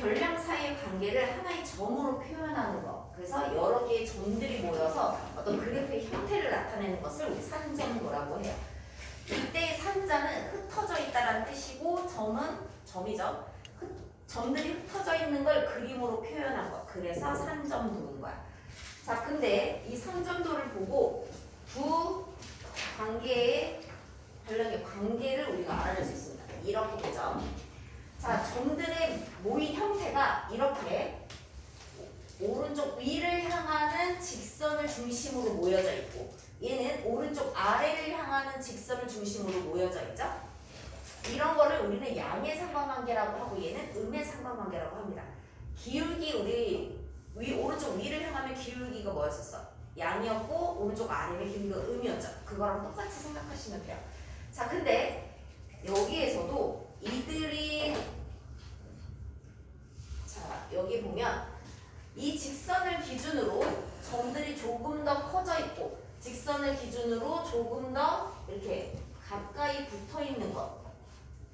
별량 사이의 관계를 하나의 점으로 표현하는 거. 그래서 여러 개의 점들이 모여서 어떤 그래프의 형태를 나타내는 것을 우리 산점도라고 해요. 이때의 산자는 흩어져 있다는 뜻이고 점은 점이죠. 점들이 흩어져 있는 걸 그림으로 표현한 거. 그래서 산점도인 거야. 자, 근데 이 산점도를 보고 두 관계의 별량의 관계를 우리가 알아낼 수 있습니다. 이렇게 되죠. 자, 점들의 모인 형태가 이렇게 오른쪽 위를 향하는 직선을 중심으로 모여져 있고, 얘는 오른쪽 아래를 향하는 직선을 중심으로 모여져 있죠. 이런 거를 우리는 양의 상관관계라고 하고, 얘는 음의 상관관계라고 합니다. 기울기 우리 오른쪽 위를 향하면 기울기가 뭐였었어? 양이었고, 오른쪽 아래의 기울기가 음이었죠. 그거랑 똑같이 생각하시면 돼요. 자, 근데 여기에서도 이들이, 자, 여기 보면 이 직선을 기준으로 점들이 조금 더 커져 있고, 직선을 기준으로 조금 더 이렇게 가까이 붙어 있는 것.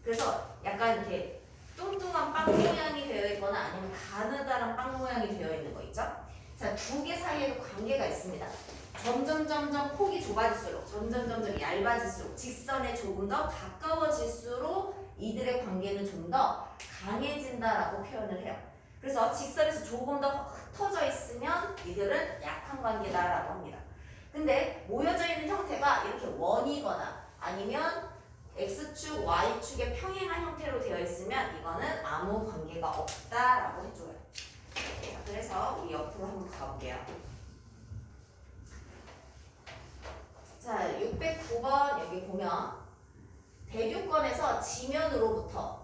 그래서 약간 이렇게 뚱뚱한 빵 모양이 되어 있거나 아니면 가느다란 빵 모양이 되어 있는 거 있죠? 자, 두 개 사이에도 관계가 있습니다. 점점 폭이 좁아질수록, 점점 얇아질수록, 직선에 조금 더 가까워질수록 이들의 관계는 좀 더 강해진다라고 표현을 해요. 그래서 직선에서 조금 더 흩어져 있으면 이들은 약한 관계다라고 합니다. 근데 모여져 있는 형태가 이렇게 원이거나 아니면 X축, Y축의 평행한 형태로 되어 있으면 이거는 아무 관계가 없다라고 해줘요. 자, 그래서 우리 옆으로 한번 가볼게요. 자, 609번 여기 보면 대류권에서 지면으로부터의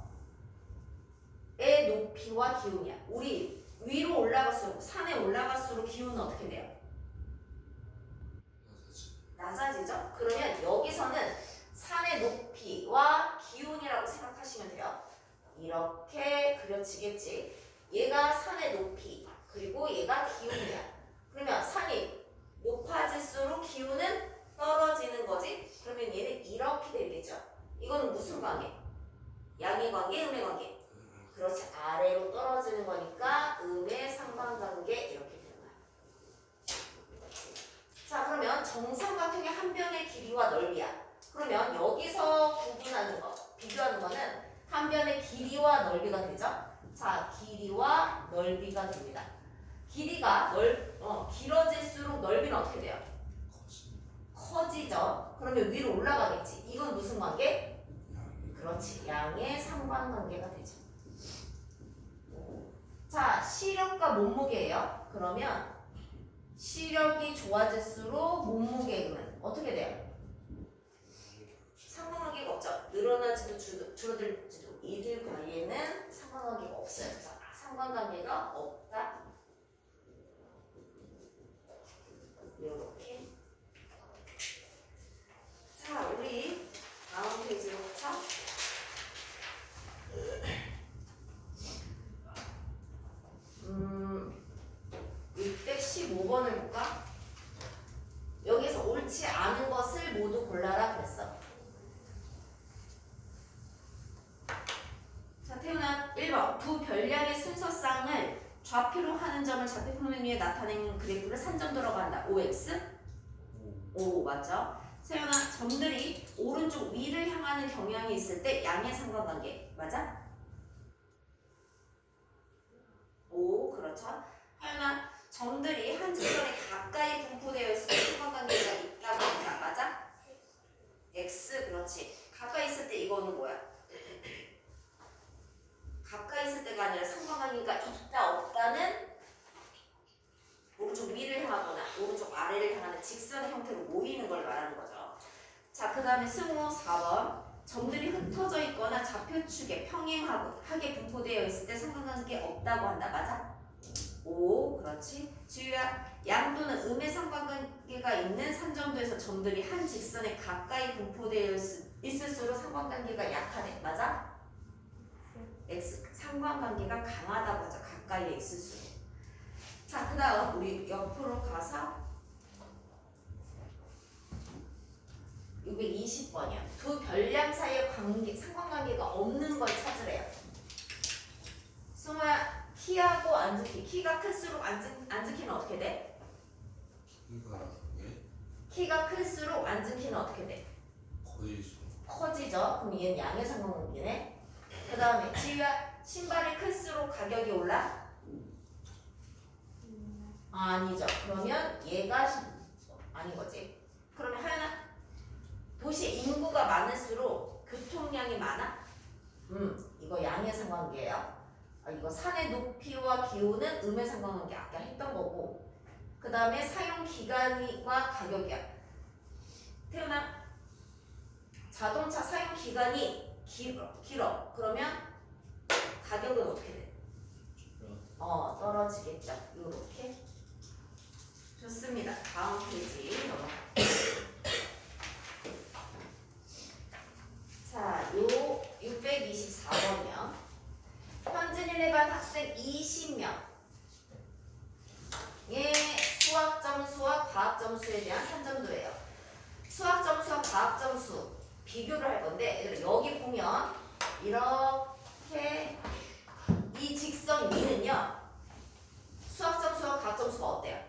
높이와 기온이야. 우리 위로 올라갈수록, 산에 올라갈수록 기온은 어떻게 돼요? 낮아지죠? 그러면 여기서는 산의 높이와 기온이라고 생각하시면 돼요. 이렇게 그려지겠지. 얘가 산의 높이, 그리고 얘가 기온이야. 그러면 산이 높아질수록 기온은 떨어지는 거지? 그러면 얘는 이렇게 되겠죠. 이건 무슨 관계? 양의 관계, 음의 관계. 그렇지. 아래로 떨어지는 거니까 음의 상관관계 이렇게 되는 거야. 자, 그러면 정삼각형의 한 변의 길이와 넓이야. 그러면 여기서 구분하는 거, 비교하는 거는 한 변의 길이와 넓이가 되죠? 자, 길이와 넓이가 됩니다. 길이가 길어질수록 넓이는 어떻게 돼요? 커지죠? 그러면 위로 올라가겠지. 이건 무슨 관계? 그렇지. 양의 상관관계가 되죠. 자, 시력과 몸무게예요. 그러면 시력이 좋아질수록 몸무게는 어떻게 돼요? 상관관계가 없죠. 늘어나지도 줄어들지도 이들 관계는 상관관계가 없어요. 그래서 상관관계가 없다. 이렇게. 자, 우리 다음 페이지로 가자. 615번을 볼까? 여기서 옳지 않은 것을 모두 골라라 그랬어. 자, 태훈아 1번. 두 별량의 순서쌍을 좌표로 하는 점을 좌표평면 위에 나타내는 그래프를 산점도라고 한다. OX? O 맞죠? 세연아, 점들이 오른쪽 위를 향하는 경향이 있을 때 양의 상관관계 맞아? O 그렇죠? 하연아, 점들이 한 직선에 가까이 분포되어 있을 때 상관관계가 있다고 한다. 맞아? X 그렇지. 가까이 있을 때 이거는 뭐야? 가까이 있을 때가 아니라 상관관계가 있다 없다는 오른쪽 위를 향하거나 오른쪽 아래를 향하는 직선의 형태로 모이는 걸 말하는 거죠. 자, 그 다음에 승우 4번. 점들이 흩어져 있거나 좌표축에 평행하게 분포되어 있을 때 상관관계 없다고 한다. 맞아? 오, 그렇지. 지우야, 양도는 음의 상관관계가 있는 산점도에서 점들이 한 직선에 가까이 분포되어 있을수록 상관관계가 약하대. 맞아? X, 상관관계가 강하다고 하죠. 가까이에 있을수록. 자, 그 다음 우리 옆으로 가서 620번이요. 두 별량 사이의 상관관계가 없는 걸 찾으래요. 승우야, 키하고 앉기. 키가 클수록 앉기는 어떻게 돼? 키가 클수록 앉은 키는 어떻게 돼? 커지죠. 그럼 얘는 양의 상관관계네. 그 다음에 지우야, 신발이 클수록 가격이 올라? 아니죠. 그러면 얘가 아닌 거지. 그러면 하연아, 도시 인구가 많을수록 교통량이 많아? 이거 양의 상관관계예요. 이거 산의 높이와 기온은 음의 상관관계 아까 했던 거고, 그 다음에 사용 기간과 가격이야. 태연아, 자동차 사용 기간이 길어. 그러면 가격은 어떻게 돼? 떨어지겠죠. 요렇게. 좋습니다. 다음 페이지 넘어가. 자, 요 624번이요. 현진이네 반 학생 20명. 예, 수학 점수와 과학 점수에 대한 산점도예요. 수학 점수와 과학 점수 비교를 할 건데, 얘들아 여기 보면 이렇게 이 직선 위는요, 수학 점수와 과학 점수가 어때요?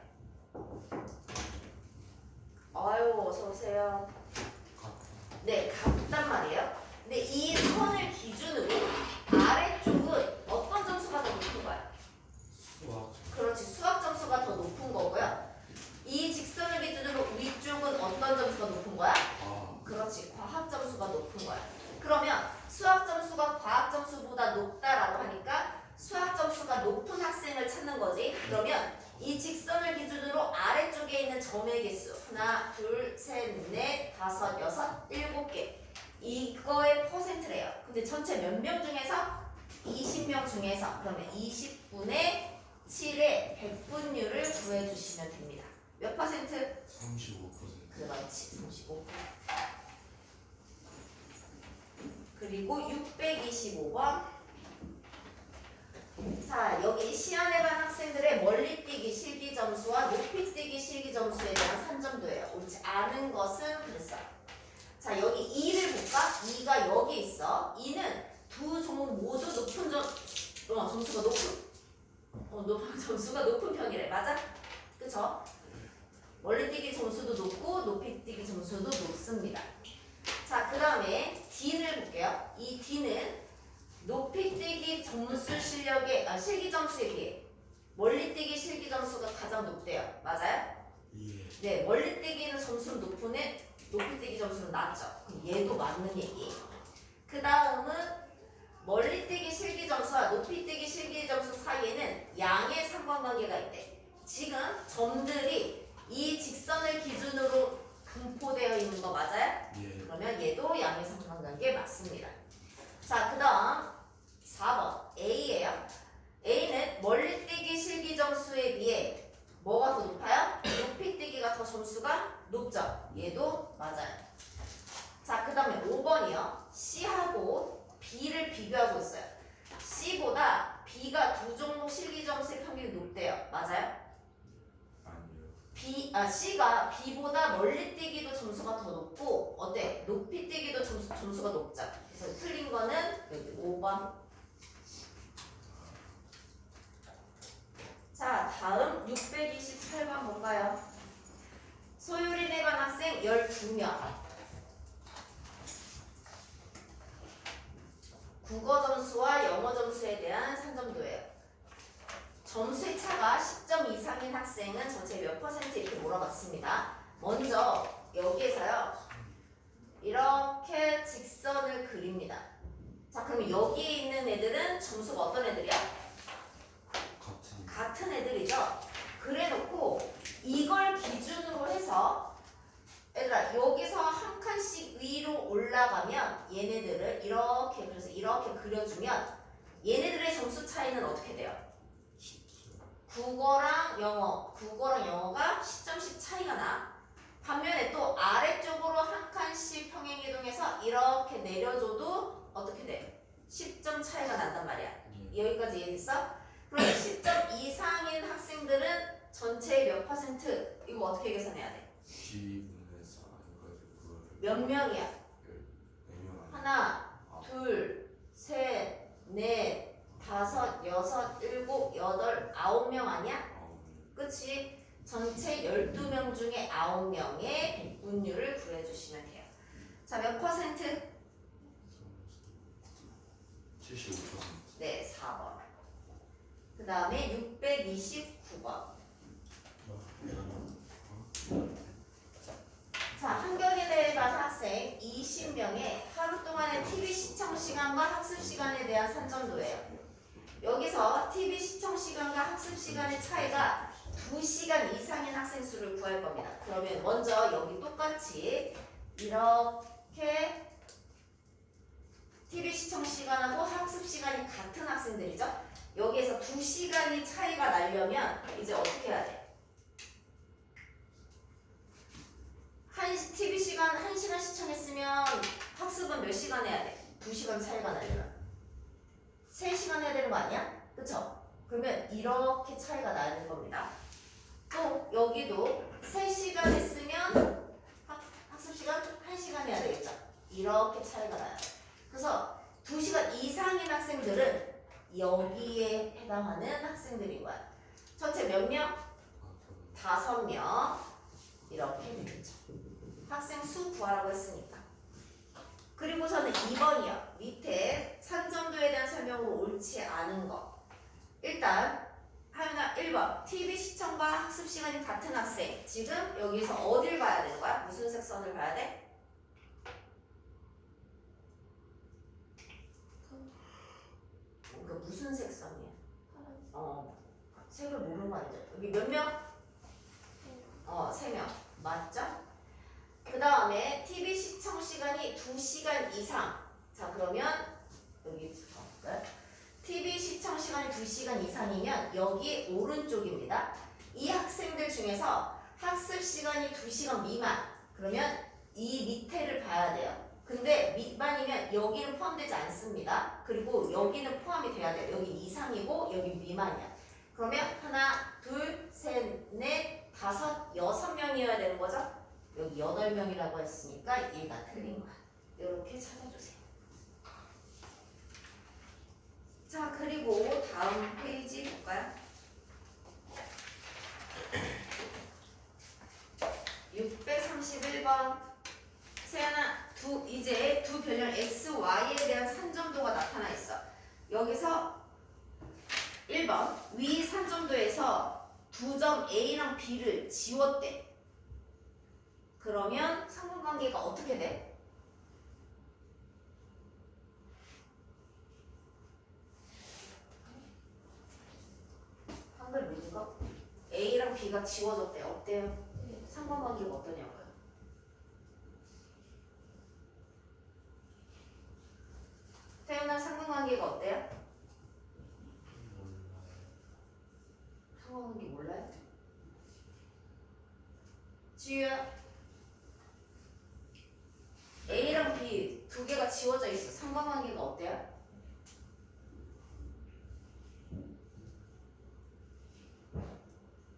아유, 어서 오세요. 네, 같단 말이에요. 근데 이 선을 기준으로 아래쪽은 어떤 점수가 더 높은 거야? 그렇지, 수학 점수가 더 높은 거고요. 이 직선을 기준으로 위쪽은 어떤 점수가 높은 거야? 그렇지, 과학 점수가 높은 거야. 그러면 수학 점수가 과학 점수보다 높다라고 하니까 수학 점수가 높은 학생을 찾는 거지. 그러면 이 직선을 기준으로 아래쪽에 있는 점의 개수 하나, 둘, 셋, 넷, 다섯, 여섯, 일곱 개. 이거의 퍼센트래요. 근데 전체 몇 명 중에서? 20명 중에서. 그러면 20분의 7의 백분율을 구해주시면 됩니다. 몇 퍼센트? 35%. 그렇지, 35%. 그리고 625번. 자, 여기 시안에 반 학생들의 멀리뛰기 실기 점수와 높이뛰기 실기 점수에 대한 산점도예요. 옳지 않은 것은 그랬어. 자, 여기 2를 볼까? 2가 여기 있어. 2는 두 종목 모두 높은 점수가 높은 점수가 높은 편이래. 맞아? 그쵸? 멀리뛰기 점수도 높고 높이뛰기 점수도 높습니다. 자, 그 다음에 D를 볼게요. 이 D는 높이뛰기 점수 실기 점수에 비해 멀리뛰기 실기 점수가 가장 높대요. 맞아요? 네, 멀리뛰기는 점수는 높으네, 높이뛰기 점수는 낮죠. 그럼 얘도 맞는 얘기. 그 다음은 멀리뛰기 실기 점수와 높이뛰기 실기 점수 사이에는 양의 상관관계가 있대. 지금 점들이 이 직선을 기준으로 분포되어 있는 거 맞아요? 그러면 얘도 양의 상관관계 맞습니다. 자, 그 다음 4번 A예요. A는 멀리뛰기 실기 점수에 비해 뭐가 더 높아요? 높이뛰기가 더 점수가 높죠. 얘도 맞아요. 자, 그 다음에 5번이요. C하고 B를 비교하고 있어요. C보다 B가 두 종목 실기 점수의 평균이 높대요. 맞아요? C가 B보다 멀리뛰기도 점수가 더 높고 어때? 높이뛰기도 점수가 높죠. 그래서 틀린 거는 여기 5번. 자, 다음 628번 볼까요? 소율이네 반 학생 12명. 국어 점수와 영어 점수에 대한 산점도예요. 점수의 차가 10점 이상인 학생은 전체 몇 퍼센트 이렇게 물어봤습니다. 먼저 여기에서요, 이렇게 직선을 그립니다. 자, 그럼 여기에 있는 애들은 점수가 어떤 애들이야? 같은 애들이죠. 그래놓고 이걸 기준으로 해서 얘들아, 여기서 한 칸씩 위로 올라가면 얘네들을 이렇게, 그래서 이렇게 그려주면 얘네들의 점수 차이는 어떻게 돼요? 국어랑 영어가 10점씩 차이가 나. 반면에 또 아래쪽으로 한 칸씩 평행이동해서 이렇게 내려줘도 어떻게 돼? 10점 차이가 난단 말이야. 여기까지 이해됐어? 그럼 10점 이상인 학생들은 전체의 몇 퍼센트? 이거 어떻게 계산해야 돼? 몇 명이야? 하나, 둘, 셋, 넷, 다섯, 여섯, 일곱, 여덟, 9명 아니야? 그치? 전체 12명 중에 9명의 백분율을 구해주시면 돼요. 자, 몇 퍼센트? 75%. 네, 4번. 그 다음에 629번. 자, 한경에 대해 받은 학생 20명의 하루 동안의 TV 시청 시간과 학습 시간에 대한 산점도예요. 여기서 TV 시청 시간과 학습 시간의 차이가 2시간 이상인 학생 수를 구할 겁니다. 그러면 먼저 여기 똑같이 이렇게 TV 시청 시간하고 학습 시간이 같은 학생들이죠. 여기에서 2시간이 차이가 나려면 이제 어떻게 해야 돼? TV 시간 1시간 시청했으면 학습은 몇 시간 해야 돼? 2시간 차이가 나려면 3시간 해야 되는 거 아니야? 그쵸? 그러면 이렇게 차이가 나는 겁니다. 또 여기도 3시간 했으면 학습 시간 1시간 해야 되겠죠? 이렇게 차이가 나요. 그래서 2시간 이상인 학생들은 여기에 해당하는 학생들인 거야. 전체 몇 명? 5명. 이렇게 되겠죠. 학생 수 구하라고 했으니까. 그리고서는 2번이요. 밑에 산점도에 대한 설명으로 옳지 않은 거. 일단 하연아 1번 TV 시청과 학습 시간이 같은 학생. 지금 여기서 어딜 봐야 되는 거야? 무슨 색선을 봐야 돼? 그 무슨 색선이야? 색을 모르는 거 아니죠? 여기 몇 명? 3명. 맞죠? 그 다음에 TV 시청 시간이 2시간 이상. 자, 그러면 여기부터 볼까요? TV 시청 시간이 2시간 이상이면 여기 오른쪽입니다. 이 학생들 중에서 학습 시간이 2시간 미만. 그러면 이 밑에를 봐야 돼요. 근데 미만이면 여기는 포함되지 않습니다. 그리고 여기는 포함이 돼야 돼요. 여기 이상이고 여기 미만이야. 그러면 하나, 둘, 셋, 넷, 다섯, 6명이어야 되는 거죠? 여기 8명이라고 했으니까 얘가 틀린 거야. 이렇게 찾아주세요. 자, 그리고 다음 페이지 볼까요? 631번. 세연아, 이제 두 변형 x, y에 대한 산점도가 나타나 있어. 여기서 1번 위 산점도에서 두 점 A랑 B를 지웠대. 그러면 상관관계가 어떻게 돼? 한글 문제가 A랑 B가 지워졌대. 어때요? 상관관계가 어떠냐고요? 태연아, 상관관계가 어때요? 상관관계 몰라요? 지우야, A랑 B 두 개가 지워져 있어. 상관관계가 어때요?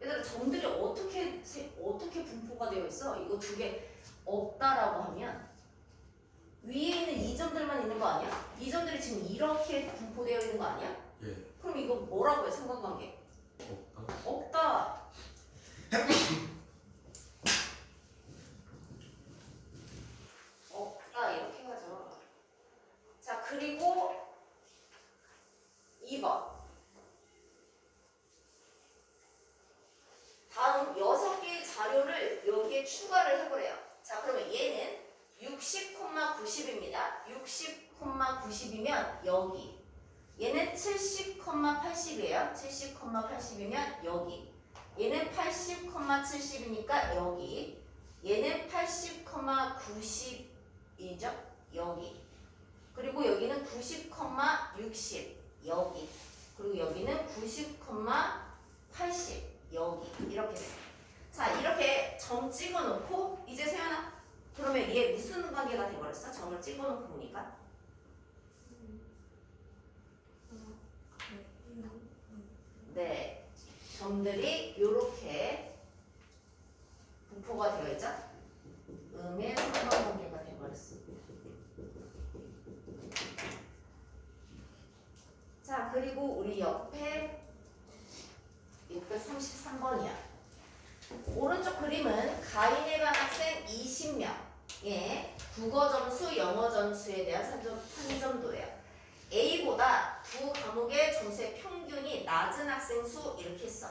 얘들아, 점들이 어떻게 분포가 되어 있어? 이거 두 개 없다라고 하면 위에 있는 이 점들만 있는 거 아니야? 이 점들이 지금 이렇게 분포되어 있는 거 아니야? 예. 그럼 이거 뭐라고 해? 상관관계 없다. 없다. 없다 이렇게 가죠. 자, 그리고 2번 다음 6개의 자료를 여기에 추가를 해보래요. 자, 그러면 얘는 60,90입니다. 60,90이면 여기. 얘는 70,80이에요. 70,80이면 여기. 얘는 80,70이니까 여기. 얘는 80,90이죠. 여기. 그리고 여기는 90,60 여기. 그리고 여기는 90,80 여기. 이렇게 돼요. 자, 이렇게 점 찍어놓고 이제 세연아, 그러면 얘 무슨 관계가 돼버렸어? 점을 찍어놓고 보니까 네, 점들이 이렇게 분포가 되어 있죠? 음의 상관관계가 돼버렸습니다. 자, 그리고 그리고 우리 옆에 633번이야. 오른쪽 그림은 가인에 반 학생 20명의 국어 점수, 영어 점수에 대한 산점도예요. A보다 두 과목의 점수의 평균이 낮은 학생 수 이렇게 했어.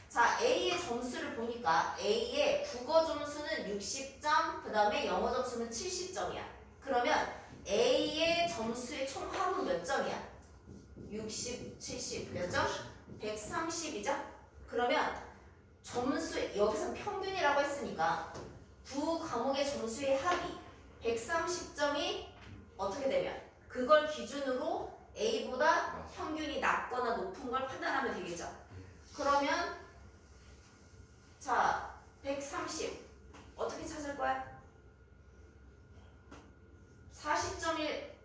자, A의 점수를 보니까 A의 국어 점수는 60점, 그 다음에 영어 점수는 70점이야. 그러면 A의 점수의 총 합은 몇 점이야? 60, 70, 몇 점? 130이죠? 그러면 점수, 여기서 평균이라고 했으니까 두 과목의 점수의 합이 130점이 어떻게 되면 그걸 기준으로 A보다 평균이 낮거나 높은 걸 판단하면 되겠죠. 그러면 자, 130 어떻게 찾을 거야? 40점일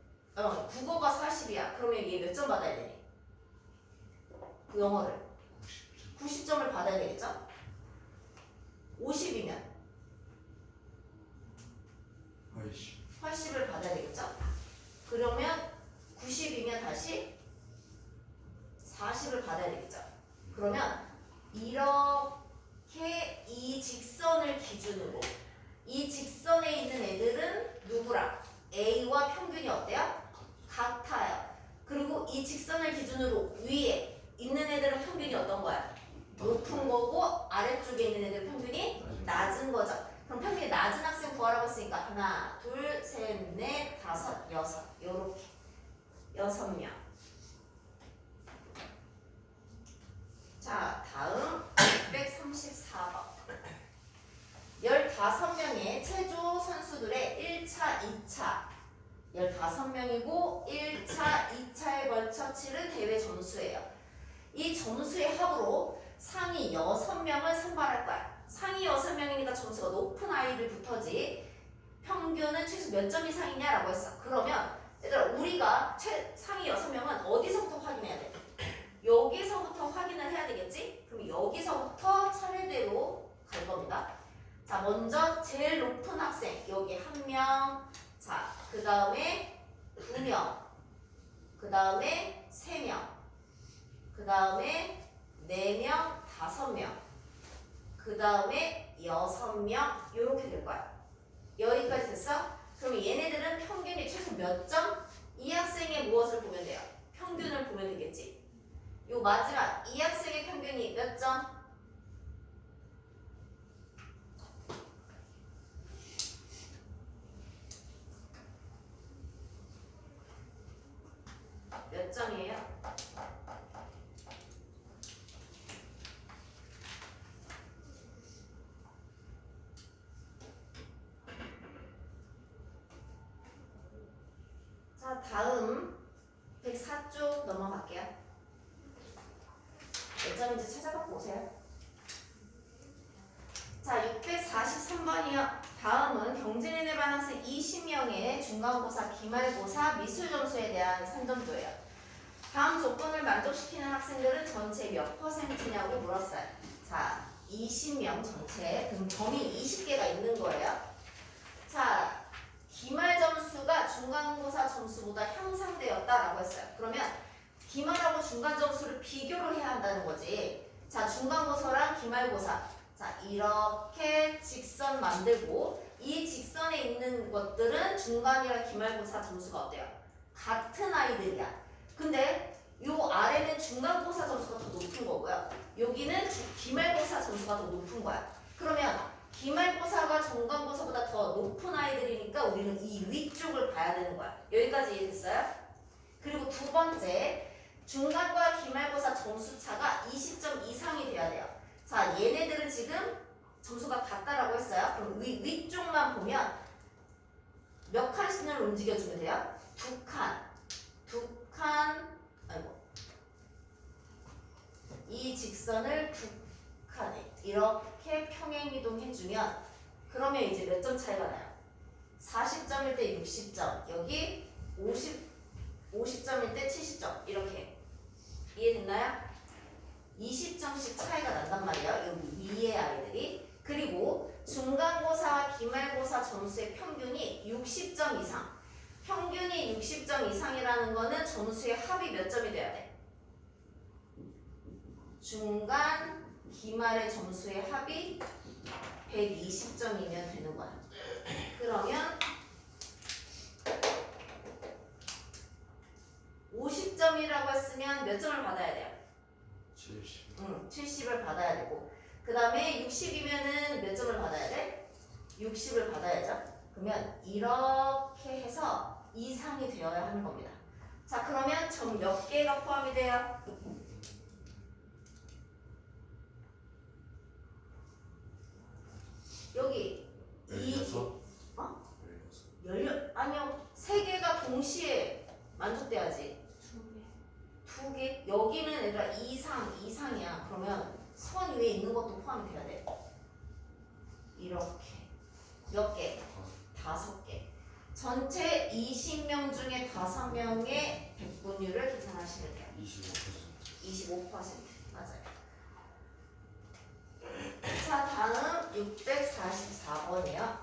국어가 40이야. 그러면 얘 몇 점 받아야 되니? 그 영어를 90점을 받아야 되겠죠? 50이면 아이씨 80을 받아야 되겠죠? 그러면 90이면 다시 40을 받아야 되겠죠? 그러면 이렇게 이 직선을 기준으로 이 직선에 있는 애들은 누구랑? A와 평균이 어때요? 같아요. 그리고 이 직선을 기준으로 위에 있는 애들은 평균이 어떤 거야? 높은 거고 아래쪽에 있는 애들 평균이 낮은 거죠. 그럼 평균이 낮은 학생 구하라고 했으니까 하나, 둘, 셋, 넷, 다섯, 여섯 요렇게 6명. 자, 다음 634번 15명의 체조 선수들의 1차, 2차 15명이고 1차, 2차에 걸쳐 치른 대회 점수예요. 이 점수의 합으로 상위 6명을 선발할 거야. 상위 6명이니까 점수가 높은 아이들 붙어지 평균은 최소 몇 점 이상이냐라고 했어. 그러면 얘들아 우리가 상위 6명은 어디서부터 확인해야 돼? 여기서부터 확인을 해야 되겠지? 그럼 여기서부터 차례대로 갈 겁니다. 자, 먼저 제일 높은 학생 여기 1명, 자, 그 다음에 2명, 그 다음에 3명, 그 다음에 4명, 5명, 그 다음에 6명 이렇게 될 거야. 여기까지 됐어? 그럼 얘네들은 평균이 최소 몇 점? 이 학생의 무엇을 보면 돼요? 평균을 보면 되겠지. 요 마지막 이 학생의 평균이 몇 점? 몇 점이에요? 자, 다음 104쪽 넘어갈게요. 몇 점인지 찾아갖고 오세요. 자, 643번이요. 다음은 경진인의 반 학생 20명의 중간고사, 기말고사, 미술 점수에 대한 산점도예요. 다음 조건을 만족시키는 학생들은 전체 몇 %냐고 물었어요. 자, 20명 전체. 그럼 범위 20개가 있는 거예요. 자, 기말 점수가 중간고사 점수보다 향상되었다라고 했어요. 그러면 기말하고 중간 점수를 비교를 해야 한다는 거지. 자, 중간고사랑 기말고사. 자, 이렇게 직선 만들고 이 직선에 있는 것들은 중간이랑 기말고사 점수가 어때요? 같은 아이들이야. 근데 요 아래는 중간고사 점수가 더 높은 거고요. 여기는 기말고사 점수가 더 높은 거야. 그러면 기말고사가 중간고사보다 더 높은 아이들이니까 우리는 이 위쪽을 봐야 되는 거야. 여기까지 이해됐어요? 그리고 두 번째, 중간과 기말고사 점수 차가 20점 이상이 돼야 돼요. 자, 얘네들은 지금 점수가 같다라고 했어요. 그럼 위쪽만 보면 몇 칸씩을 움직여주면 돼요? 두 칸, 아이고. 이 직선을 두 칸에 이렇게 평행이동 해주면 그러면 이제 몇 점 차이가 나요? 40점일 때 60점, 여기 50점일 때 70점 이렇게 이해됐나요? 20점씩 차이가 난단 말이에요. 여기 위에 아이들이. 그리고 중간고사와 기말고사 점수의 평균이 60점 이상. 평균이 60점 이상이라는 거는 점수의 합이 몇 점이 돼야 돼? 중간 기말의 점수의 합이 120점이면 되는 거야. 그러면 50점이라고 했으면 몇 점을 받아야 돼요? 70. 70을 받아야 되고, 그 다음에 60이면은 몇 점을 받아야 돼? 60을 받아야죠. 그러면 이렇게 해서 이상이 되어야 하는 겁니다. 자, 그러면 점 몇 개가 포함이 돼요? 여기 16? 어? 16. 아니요, 3개가 동시에 만족돼야지. 2개? 여기는 얘들아 이상이야. 그러면 선 위에 있는 것도 포함이 돼야 돼. 이렇게 몇 개? 5개. 전체 20명 중에 5명의 백분율을 계산하시면 돼요. 25%. 25%. 맞아요. 자, 다음 644번이요.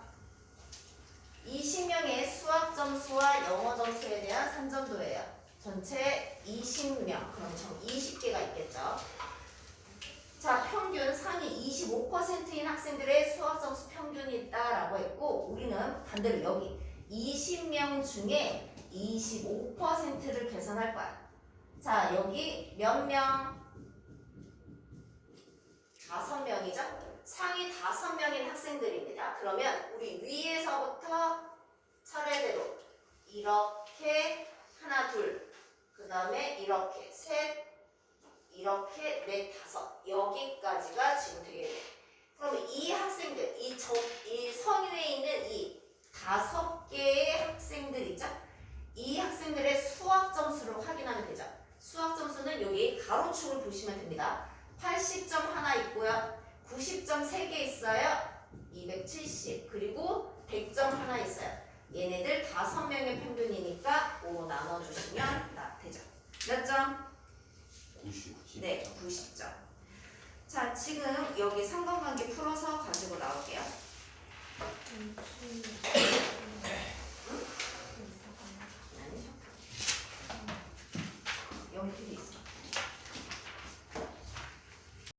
20명의 수학 점수와 영어 점수에 대한 산점도예요. 전체 20명. 그럼 총 20개가 있겠죠. 자, 평균 상위 25%인 학생들의 수학 점수 평균이 있다라고 했고, 우리는 반대로 여기 20명 중에 25%를 계산할 거야. 자, 여기 몇 명? 5명이죠? 상위 5명인 학생들입니다. 그러면 우리 위에서부터 차례대로 이렇게 하나, 둘, 그 다음에 이렇게 셋, 이렇게 넷, 5 여기까지가 지금 되게 돼. 그럼 이 학생들, 이 선 위에 있는 이 5개의 학생들 있죠? 이 학생들의 수학 점수를 확인하면 되죠. 수학 점수는 여기 가로축을 보시면 됩니다. 80점 하나 있고요. 90점 3개 있어요. 270 그리고 100점 하나 있어요. 얘네들 5명의 평균이니까 5 나눠주시면 되죠. 몇 점? 90. 네, 90점. 자, 지금 여기 상관관계 풀어서 가지고 나올게요.